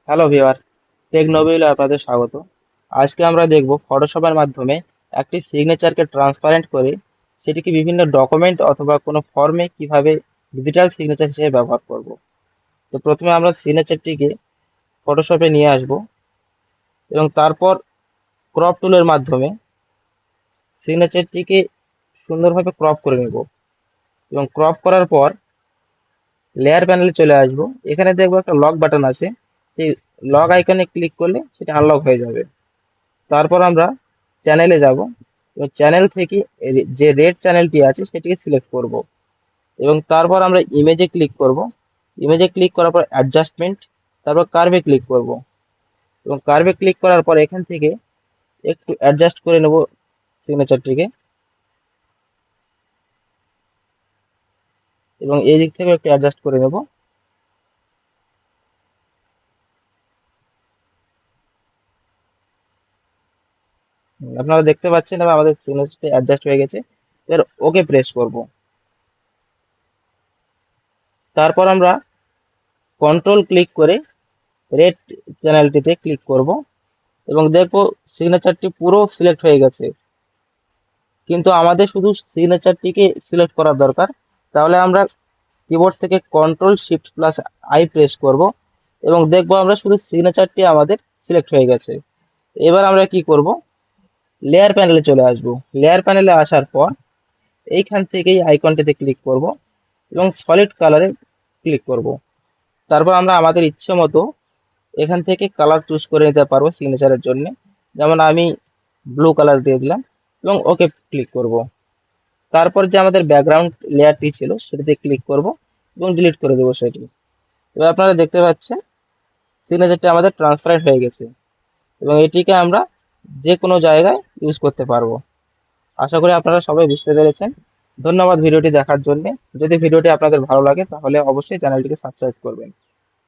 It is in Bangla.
হ্যালো ভিউয়ার্স, টেক নোবিলে আপনাদের স্বাগত। আজকে আমরা দেখব ফটোশপের মাধ্যমে একটি সিগনেচারকে ট্রান্সপারেন্ট করে সেটিকে বিভিন্ন ডকুমেন্ট অথবা কোনো ফর্মে কিভাবে ডিজিটাল সিগনেচার হিসেবে ব্যবহার করব। তো প্রথমে আমরা সিগনেচারটিকে ফটোশপে নিয়ে আসব এবং তারপর ক্রপ টুলের মাধ্যমে সিগনেচারটিকে সুন্দরভাবে ক্রপ করে নেব এবং ক্রপ করার পর লেয়ার প্যানেলে চলে আসব। এখানে দেখবো একটা লক বাটন আছে, সেই লক আইকনে ক্লিক করলে সেটা আনলক হয়ে যাবে। তারপর আমরা চ্যানেলে যাব এবং চ্যানেল থেকে যে রেড চ্যানেলটি আছে সেটিকে সিলেক্ট করব এবং তারপর আমরা ইমেজে ক্লিক করব। ইমেজে ক্লিক করার পর অ্যাডজাস্টমেন্ট, তারপর কার্ভে ক্লিক করব এবং কার্ভে ক্লিক করার পর এখান থেকে একটু অ্যাডজাস্ট করে নেব সিগনেচারটিকে এবং এই দিক থেকে একটু অ্যাডজাস্ট করে নেব। আপনারা দেখতে পাচ্ছেন এবং আমাদের সিগনেচারটি অ্যাডজাস্ট হয়ে গেছে। এবার ওকে প্রেস করব। তারপর আমরা কন্ট্রোল ক্লিক করে রেড চ্যানেলটিতে ক্লিক করব এবং দেখবো সিগনেচারটি পুরো সিলেক্ট হয়ে গেছে, কিন্তু আমাদের শুধু সিগনেচারটিকে সিলেক্ট করার দরকার। তাহলে আমরা কিবোর্ড থেকে control shift plus I press করব এবং দেখবো আমরা শুধু সিগনেচারটি আমাদের সিলেক্ট হয়ে গেছে। এবার আমরা কি করব, লেয়ার প্যানেলে চলে আসব। লেয়ার প্যানেলে আসার পর এইখান থেকেই আইকনটিতে ক্লিক করব এবং সলিড কালারে ক্লিক করব। তারপর আমরা আমাদের ইচ্ছে মতো এখান থেকে কালার চুজ করে নিতে পারবো সিগনেচারের জন্য। যেমন আমি ব্লু কালার দিয়ে দিলাম এবং ওকে ক্লিক করব। তারপর যে আমাদের ব্যাকগ্রাউন্ড লেয়ারটি ছিল সেটাতে ক্লিক করব এবং ডিলিট করে দেবো সেটি। এবার আপনারা দেখতে পাচ্ছেন সিগনেচারটি আমাদের ট্রান্সপারেন্ট হয়ে গেছে এবং এটিকে আমরা যে কোনো জায়গায় ইউজ করতে পারবো। আশা করি আপনারা সবাই বুঝতে পেরেছেন। ধন্যবাদ ভিডিওটি দেখার জন্য। যদি ভিডিওটি আপনাদের ভালো লাগে তাহলে অবশ্যই চ্যানেলটিকে সাবস্ক্রাইব করবেন।